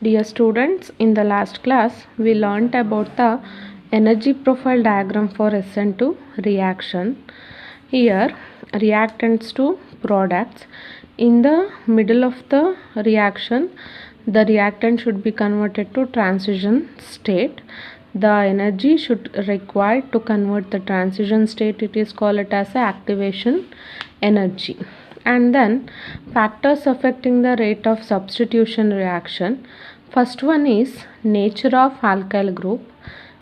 Dear students, in the last class we learnt about the energy profile diagram for SN2 reaction. Here reactants to products. In the middle of the reaction, the reactant should be converted to transition state. The energy should required to convert the transition state, it is called it as a activation energy. And then factors affecting the rate of substitution reaction. First one is nature of alkyl group,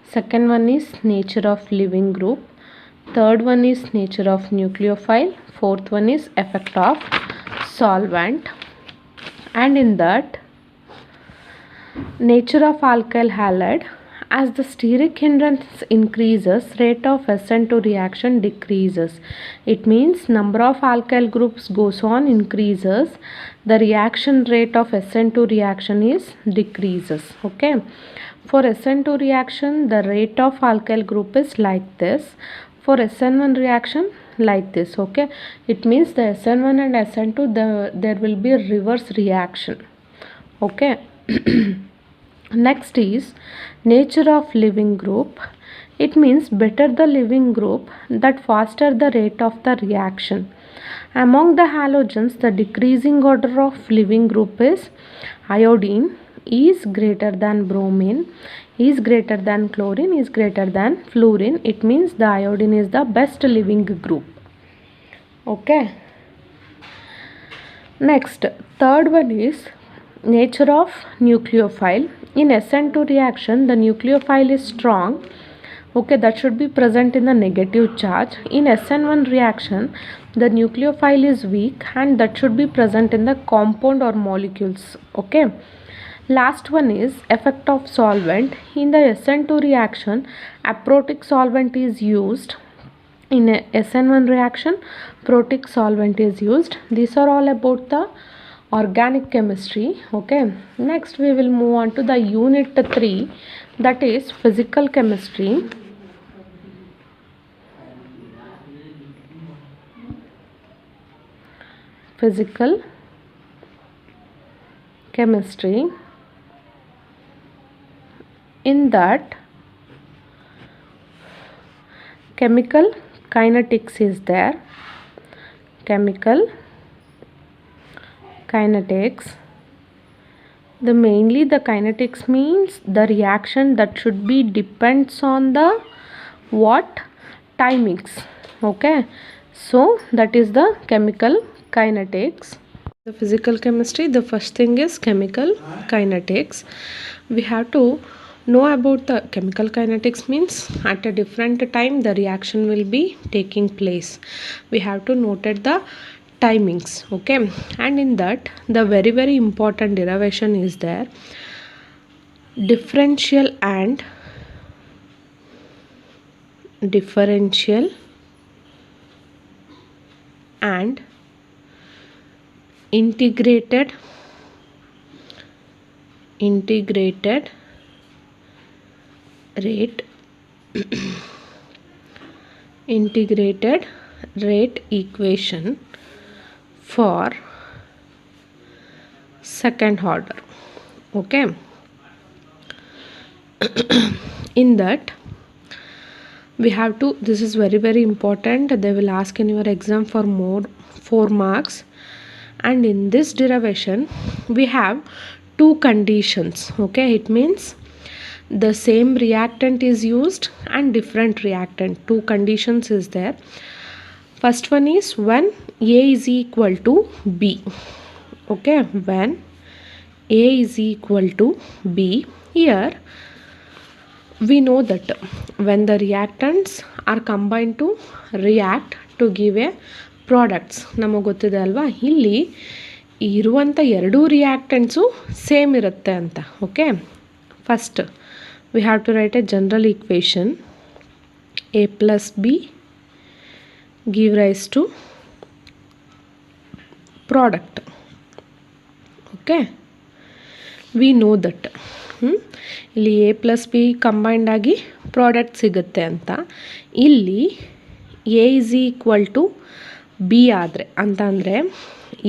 second one is nature of leaving group, third one is nature of nucleophile, fourth one is effect of solvent. And in that, nature of alkyl halide, as the steric hindrance increases, rate of SN2 reaction decreases. It means number of alkyl groups goes on increases, the reaction rate of SN2 reaction is decreases. Okay, for SN2 reaction the rate of alkyl group is like this, for SN1 reaction like this. Okay, it means the SN1 and SN2 there will be a reverse reaction. Okay. Next is nature of leaving group. It means better the leaving group, that faster the rate of the reaction. Among the halogens, the decreasing order of leaving group is iodine is greater than bromine, is greater than chlorine, is greater than fluorine. It means the iodine is the best leaving group. Okay. Next, third one is nature of nucleophile. In SN2 reaction, the nucleophile is strong. Okay, that should be present in the negative charge. In SN1 reaction, the nucleophile is weak and that should be present in the compound or molecules. Okay. Last one is effect of solvent. In the SN2 reaction, aprotic solvent is used. In a SN1 reaction, protic solvent is used. These are all about the organic chemistry. Okay, next we will move on to the unit 3, that is physical chemistry. Physical chemistry. In that, chemical kinetics is there. Chemical kinetics, the mainly the kinetics means the reaction that should be depends on the what timings. Okay, so that is the chemical kinetics. The physical chemistry, the first thing is chemical kinetics. We have to know about the chemical kinetics means at a different time the reaction will be taking place. We have to note the timings. Okay, and in that the very important derivation is there, differential and integrated rate integrated rate equation for second order. Okay, in that we have to, this is very important, they will ask in your exam for more 4 marks. And in this derivation we have two conditions. Okay, it means the same reactant is used and different reactant. Two conditions is there. First one is when A is equal to B. Okay, when A is equal to B, here we know that when the reactants are combined to react to give a products, ನಮಗೆ ಗೊತ್ತಿದೆ ಅಲ್ವಾ, ಇಲ್ಲಿ ಇರುವಂಥ ಎರಡೂ ರಿಯಾಕ್ಟೆಂಟ್ಸು same ಇರುತ್ತೆ ಅಂತ. Okay, first we have to write a general equation. A plus B give rise to product. Okay, we know that ಇಲ್ಲಿ A plus B combined ಆಗಿ ಪ್ರಾಡಕ್ಟ್ ಸಿಗುತ್ತೆ ಅಂತ. ಇಲ್ಲಿ A is equal to B ಆದರೆ ಅಂತ ಅಂದರೆ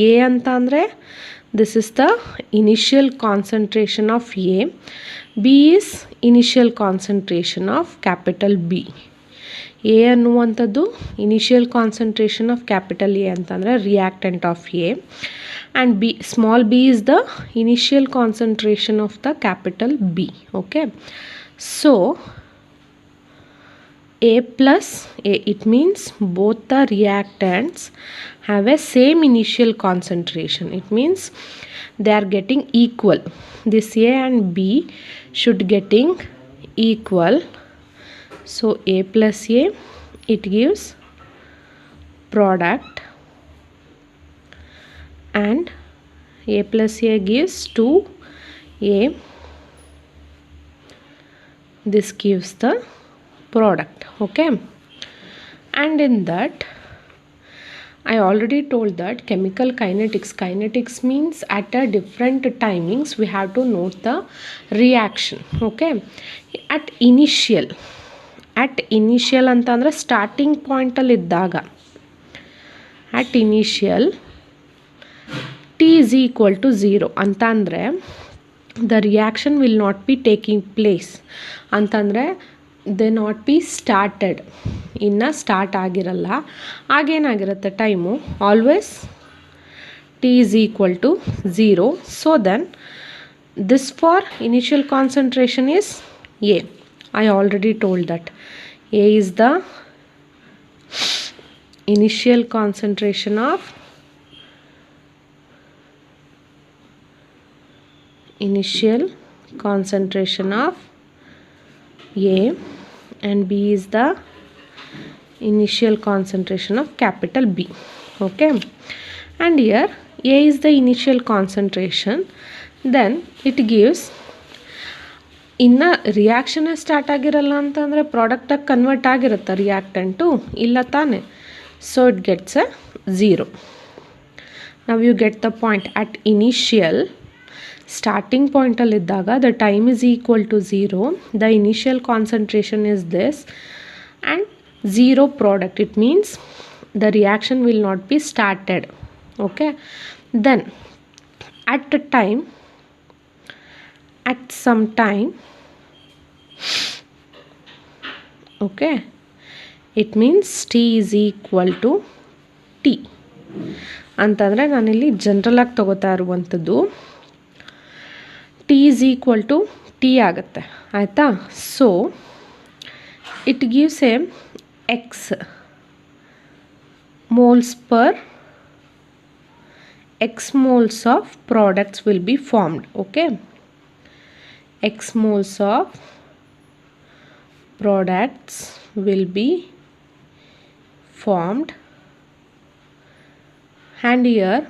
A ಅಂತ ಅಂದರೆ This is the initial concentration of A. B is initial concentration of capital B. A ಅನ್ನುವಂಥದ್ದು initial concentration of capital A ಅಂತಂದರೆ reactant of A, and B small B is the initial concentration of the capital B. Okay, so A plus A, it means both the reactants have a same initial concentration. It means they are getting equal. This A and B should getting equal. So A plus A, it gives product, and A plus A gives 2A. This gives the product. Okay, and in that I already told that chemical kinetics means at a different timings we have to note the reaction. Okay, at initial ಅಂತಂದರೆ starting ಪಾಯಿಂಟಲ್ಲಿ ಇದ್ದಾಗ, at initial t is equal to 0 ಅಂತಂದರೆ the reaction will not be taking place ಅಂತಂದರೆ they not be started, ಇನ್ನು start ಆಗಿರಲ್ಲ. ಆಗೇನಾಗಿರುತ್ತೆ time always T is equal to 0. So then this for initial concentration is A. I already told that A is the initial concentration of A, and B is the initial concentration of capital B. Okay, and here A is the initial concentration, then it gives ಇನ್ನು reaction start ಆಗಿರಲ್ಲ ಅಂತಂದರೆ ಪ್ರಾಡಕ್ಟಾಗಿ convert ಆಗಿರುತ್ತೆ reactant, ಇಲ್ಲ ತಾನೆ. So it gets A 0. ನಾವು you get the point. At initial starting ಪಾಯಿಂಟಲ್ಲಿದ್ದಾಗ the time is equal to 0, the initial concentration is this, and 0 product. It means the reaction will not be started. Okay, then at some time, okay, it means t is equal to t ಅಂತಂದರೆ ನಾನಿಲ್ಲಿ ಜನರಲಾಗಿ ತಗೋತಾ ಇರುವಂಥದ್ದು t is equal to t ಆಗುತ್ತೆ, ಆಯಿತಾ. So it gives a x moles per x moles of products will be formed. Okay, x moles of products will be formed, and here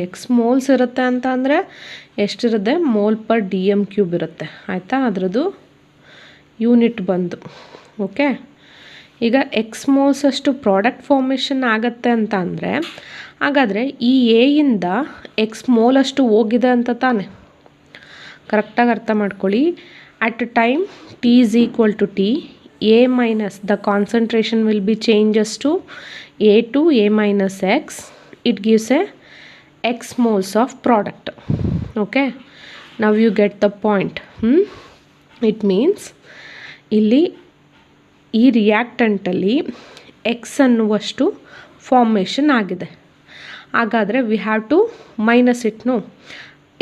X moles ಇರುತ್ತೆ ಅಂತ ಅಂದರೆ ಎಷ್ಟಿರುತ್ತೆ, mole per D M cube ಇರುತ್ತೆ, ಆಯಿತಾ. ಅದರದ್ದು unit ಬಂದು. Okay, ಈಗ X moles ಅಷ್ಟು ಪ್ರಾಡಕ್ಟ್ ಫಾರ್ಮೇಷನ್ ಆಗುತ್ತೆ ಅಂತ ಅಂದರೆ ಹಾಗಾದರೆ ಈ ಎಯಿಂದ ಎಕ್ಸ್ ಮೋಲ್ ಅಷ್ಟು ಹೋಗಿದೆ ಅಂತ ತಾನೆ. ಕರೆಕ್ಟಾಗಿ ಅರ್ಥ ಮಾಡ್ಕೊಳ್ಳಿ. At time t is equal to t, a minus the concentration will be changes to a minus x. It gives a x moles of product. Okay, now you get the point. It means ಇಲ್ಲಿ ಈ ರಿಯಾಕ್ಟೆಂಟಲ್ಲಿ X ಅನ್ನುವಷ್ಟು formation ಆಗಿದೆ. ಹಾಗಾದರೆ we have to minus ಇಟ್ನು,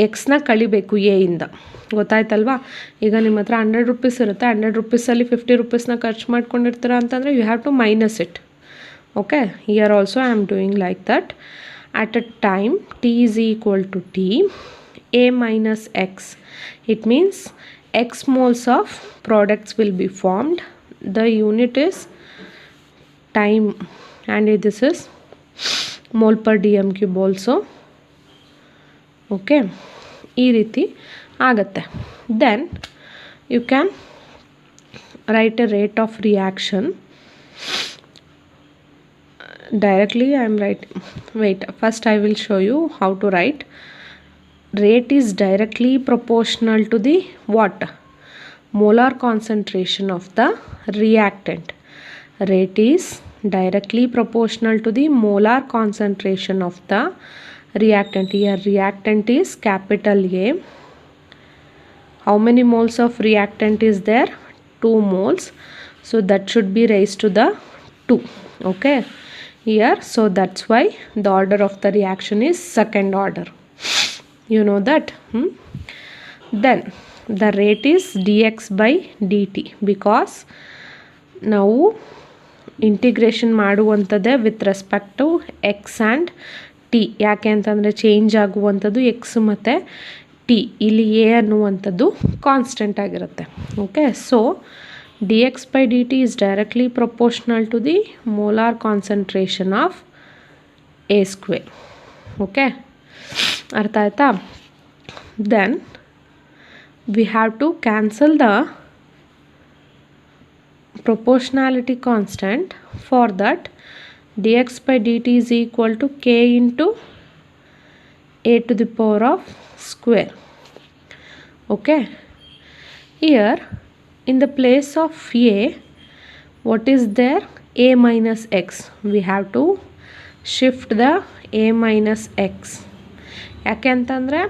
ಎಕ್ಸ್ನ ಕಳಿಬೇಕು ಎಯಿಂದ. ಗೊತ್ತಾಯ್ತಲ್ವಾ. ಈಗ ನಿಮ್ಮ ಹತ್ರ 100 rupees ಇರುತ್ತೆ, 100 ರೂಪೀಸಲ್ಲಿ 50 ರೂಪೀಸ್ನ ಖರ್ಚು ಮಾಡ್ಕೊಂಡಿರ್ತೀರ ಅಂತಂದರೆ you have to minus it. Okay, here also I am doing like that. At a time t is equal to t, a minus x. It means x moles of products will be formed. The unit is time, and this is mole per dm cube also. Okay, ee ರೀತಿ ಆಗುತ್ತೆ. Then you can write a rate of reaction. Directly I am writing. Wait, first I will show you how to write. Rate is directly proportional to the what? Molar concentration of the reactant. Rate is directly proportional to the molar concentration of the reactant. Here reactant is capital A. How many moles of reactant is there? 2 moles. So that should be raised to the 2. Okay. Here, so that's why the order of the reaction is second order. You know that. Then the rate is dx by dt, because ನಾವು integration ಮಾಡುವಂಥದ್ದೇ with respect to X and T. ಯಾಕೆ ಅಂತಂದರೆ change ಆಗುವಂಥದ್ದು X ಮತ್ತು T. ಇಲ್ಲಿ A ಅನ್ನುವಂಥದ್ದು constant ಆಗಿರುತ್ತೆ. Okay, so dx by dt is directly proportional to the molar concentration of A square. Okay, ಅರ್ಥ ಆಯ್ತಾ? Then we have to cancel the proportionality constant. For that, dx by dt is equal to k into a to the power of square. Okay, here in the place of a, what is there? A minus x. We have to shift the a minus x. ಯಾಕೆ ಅಂತಂದರೆ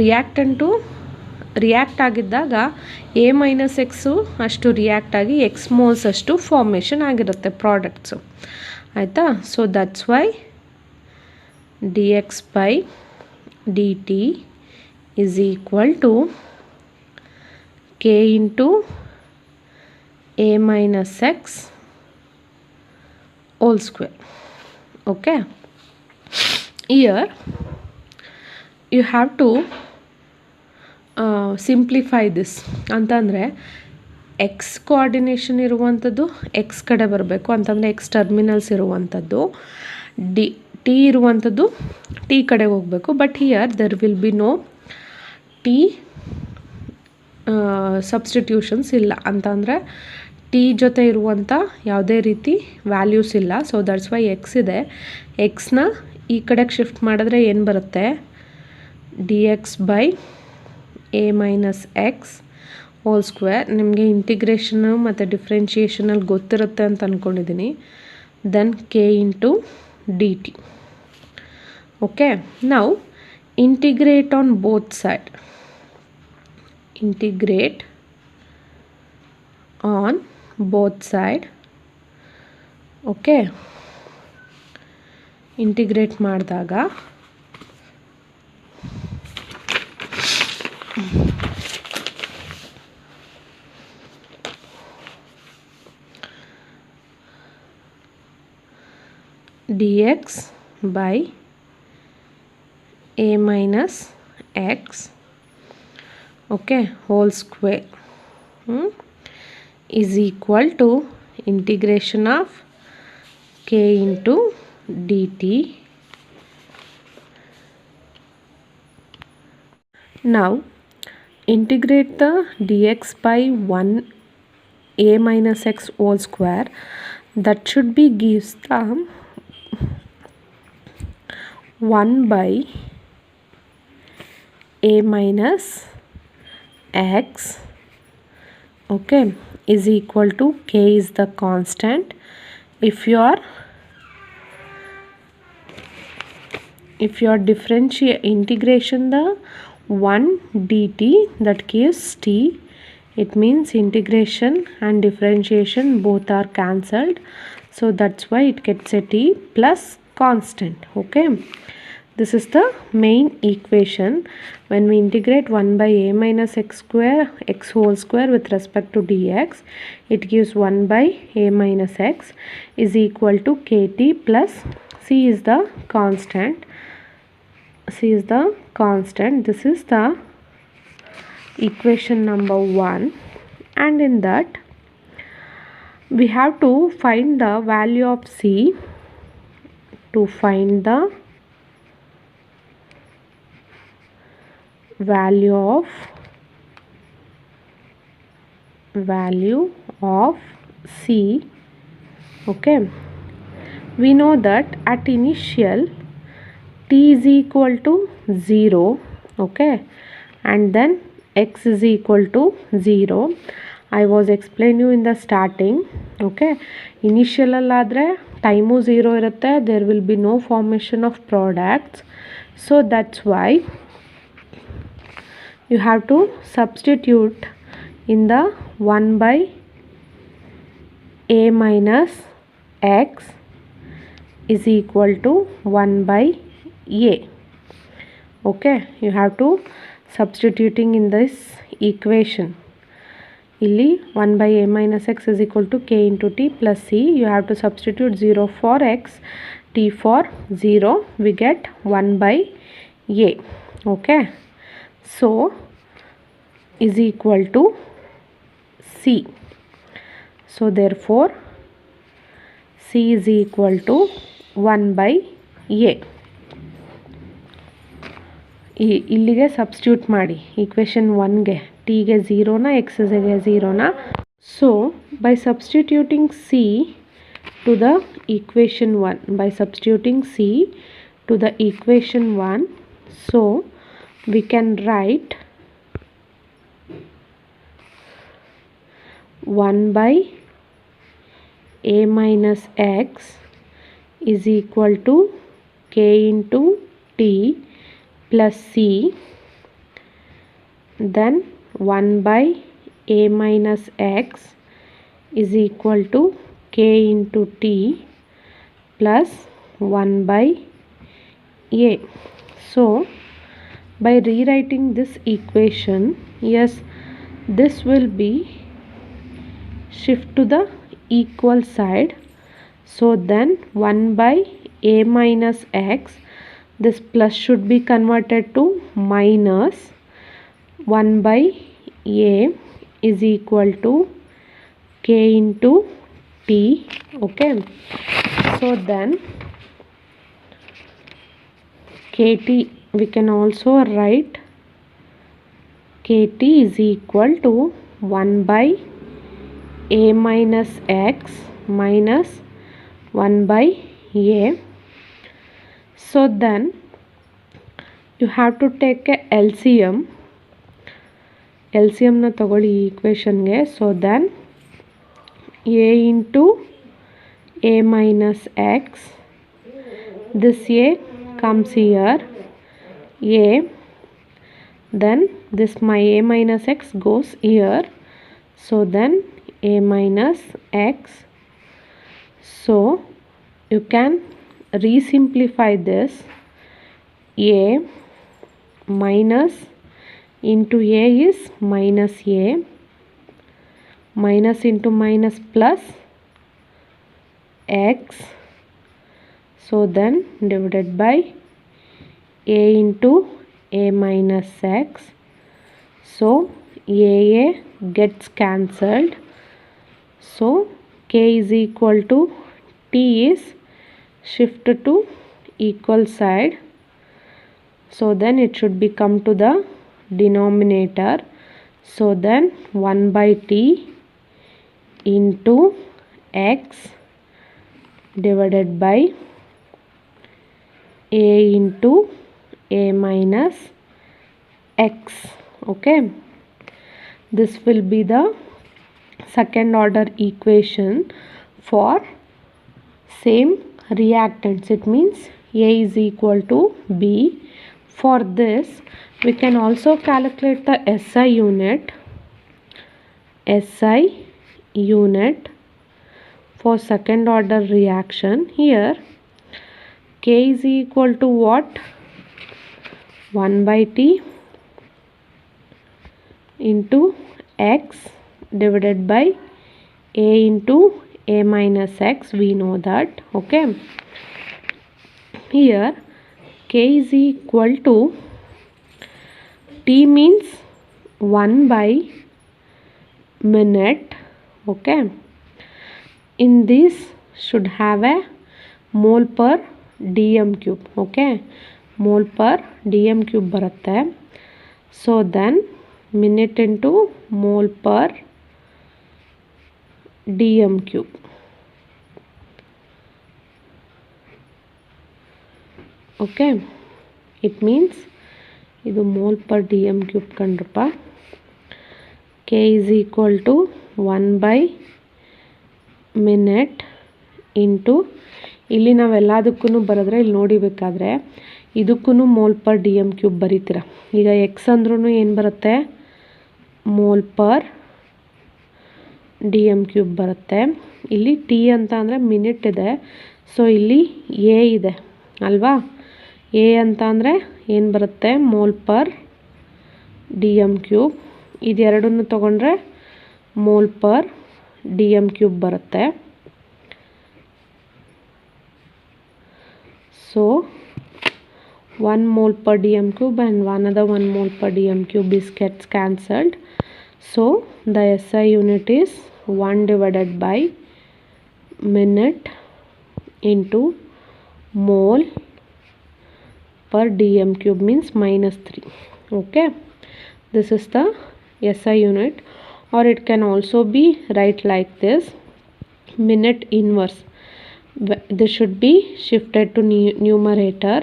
reactant react ಆಗಿದ್ದಾಗ a minus x ಅಷ್ಟು react ಆಗಿ x moles ಅಷ್ಟು formation ಆಗಿರುತ್ತೆ products. ಆಯಿತಾ? So that's why d x by d t is equal to k into a minus x whole square. Okay, here you have to simplify this. ಅಂತಂದರೆ x coordination ಇರುವಂಥದ್ದು x ಕಡೆ ಬರಬೇಕು ಅಂತಂದರೆ x terminals ಇರುವಂಥದ್ದು t ಇರುವಂಥದ್ದು t ಕಡೆಗೆ ಹೋಗಬೇಕು. But here there will be no t substitutions ಇಲ್ಲ. ಅಂತಂದರೆ ಟಿ ಜೊತೆ ಇರುವಂಥ ಯಾವುದೇ ರೀತಿ ವ್ಯಾಲ್ಯೂಸ್ ಇಲ್ಲ. ಸೊ ದಟ್ಸ್ ವೈ ಎಕ್ಸ್ ಇದೆ. ಎಕ್ಸ್ನ ಈ ಕಡೆಗೆ ಶಿಫ್ಟ್ ಮಾಡಿದ್ರೆ ಏನು ಬರುತ್ತೆ? D x by a minus x whole square. ನಿಮಗೆ ಇಂಟಿಗ್ರೇಷನು ಮತ್ತು ಡಿಫ್ರೆನ್ಷಿಯೇಷನಲ್ಲಿ ಗೊತ್ತಿರುತ್ತೆ ಅಂತ ಅಂದ್ಕೊಂಡಿದ್ದೀನಿ. Then k into d t. Okay, now integrate on both side. integrate on both side. Okay, integrate ಮಾಡಿದಾಗ dx by a minus x, okay, whole square is equal to integration of k into dt. Now integrate the dx by 1 a minus x whole square. That should be gives the 1 by a minus x, okay, is equal to k is the constant. If you are integration the 1 dt, that gives t. It means integration and differentiation both are cancelled, so that's why it gets a t plus constant. Okay, this is the main equation. When we integrate 1 by a minus x square x whole square with respect to dx, it gives 1 by a minus x is equal to kt plus c is the constant. This is the equation number 1, and in that we have to find the value of c. To find the value of c, okay, we know that at initial t is equal to 0, okay, and then x is equal to 0. I was explaining you in the starting. Okay, initial alladre time 0 irutte, there will be no formation of products. So that's why you have to substitute in the 1 by a minus x is equal to 1 by a. Okay, you have to substituting in this equation. Illi 1 by a minus x is equal to k into t plus c. You have to substitute 0 for x, t for 0. We get 1 by a. Okay, so is equal to c. So therefore c is equal to 1 by a. ಇಲ್ಲಿಗೆ substitute ಮಾಡಿ equation 1ಗೆ ಟಿಗೆ 0ನ ಎಕ್ಸ್ಗೆ 0ನ. So by substituting C to the equation 1, by substituting C to the equation 1, so we can write 1 by a minus x is equal to k into t plus c, then 1 by a minus x is equal to k into t plus 1 by a. So by rewriting this equation, yes, this will be shift to the equal side. So then 1 by a minus x, this plus should be converted to minus 1 by a is equal to k into t. Okay, so then kt, we can also write kt is equal to 1 by a minus x minus 1 by a. So then you have to take a LCM. LCM na ತಗೊಳ್ಳಿ ಈ ಈಕ್ವೇಷನ್ಗೆ. So then a into a minus x, this a comes here, a, then this my a minus x goes here. So then a minus x. So you can re-simplify this. A minus into a is minus a, minus into minus plus x. So then divided by a into a minus x. So a gets cancelled. So k is equal to t is shift to equal side. So then it should become to the denominator. So then 1 by t into x divided by a into a minus x. Okay, this will be the second order equation for same reactants. It means a is equal to b. For this we can also calculate the SI unit. SI unit for second order reaction. Here k is equal to what? 1 by t into x divided by a into a minus x. We know that. Okay, here k is equal to t means 1 by minute. Okay, in this should have a mole per dm cube. Okay, mole per dm cube ಬರುತ್ತೆ. So then minute into mole per dm cube. Okay, it means ಇದು mole per dm cube ಕಂಡ್ರಪ್ಪ. k is equal to 1 by minute into, ಇಲ್ಲಿ ನಾವೆಲ್ಲದಕ್ಕೂ ಬರೆದ್ರೆ ಇಲ್ಲಿ ನೋಡಿಬೇಕಾದ್ರೆ ಇದಕ್ಕೂ mole per D M cube ಬರೀತೀರ. ಈಗ X ಅಂದ್ರೂ ಏನು ಬರುತ್ತೆ, mole per D M cube ಬರುತ್ತೆ. ಇಲ್ಲಿ ಟಿ ಅಂತ ಅಂದರೆ ಮಿನಿಟ್ ಇದೆ, ಸೊ ಇಲ್ಲಿ ಎ ಇದೆ ಅಲ್ವಾ. ಎ ಅಂತ ಅಂದರೆ ಏನು ಬರುತ್ತೆ, mole per D M cube. ಇದೆರಡನ್ನು ತೊಗೊಂಡ್ರೆ mole per D M cube ಬರುತ್ತೆ. So 1 mole per dm cube and another 1 mole per dm cube gets cancelled. So the SI unit is 1 divided by minute into mole per dm cube means -3. Okay, this is the SI unit, or it can also be write like this, minute inverse. This should be shifted to numerator.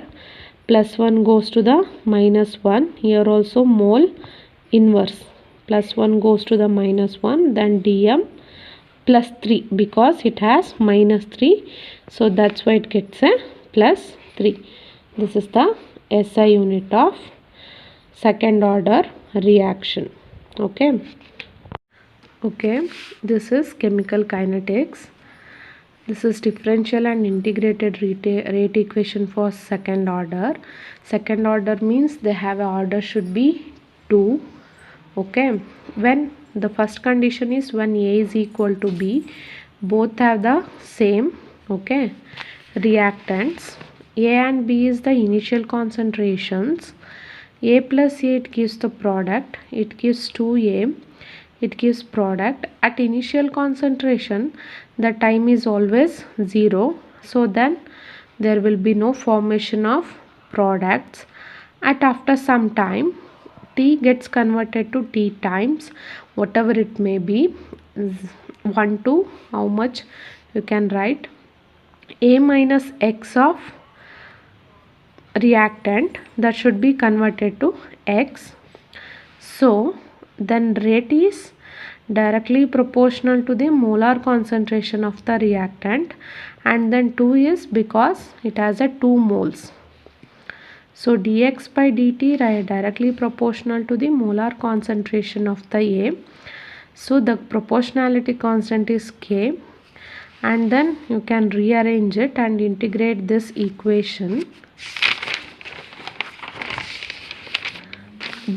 +1 goes to the -1. Here also mole inverse. +1 goes to the -1, then dm +3 because it has -3. So that's why it gets a +3. This is the SI unit of second order reaction. Okay. This is chemical kinetics. This is differential and integrated rate equation for second order. Second order means they have a order should be 2. Okay, when the first condition is when A is equal to B, both have the same reactants. A and B is the initial concentrations. A plus A, it gives the product, it gives 2A, it gives product. At initial concentration the time is always 0, so then there will be no formation of products. At after some time T gets converted to T times whatever it may be, 1 to how much you can write A minus X of reactant, that should be converted to X. So then rate is directly proportional to the molar concentration of the reactant, and then 2 is because it has a 2 moles. So dx by dt directly proportional to the molar concentration of the A. So the proportionality constant is K, and then you can rearrange it and integrate this equation.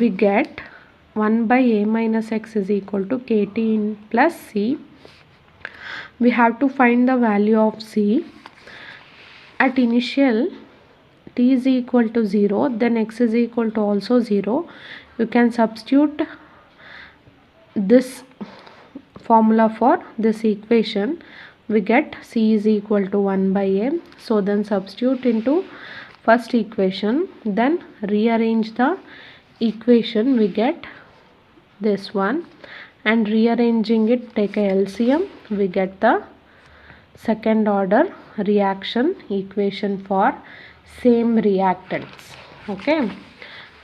We get 1 by A minus X is equal to KT plus C. We have to find the value of C. At initial T is equal to 0, then X is equal to also 0. You can substitute this formula for this equation. We get C is equal to 1 by A. So then substitute into first equation, then rearrange the equation, we get this one, and rearranging it take a LCM, we get the second order reaction equation for same reactants. Okay,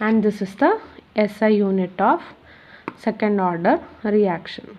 and this is the SI unit of second order reaction.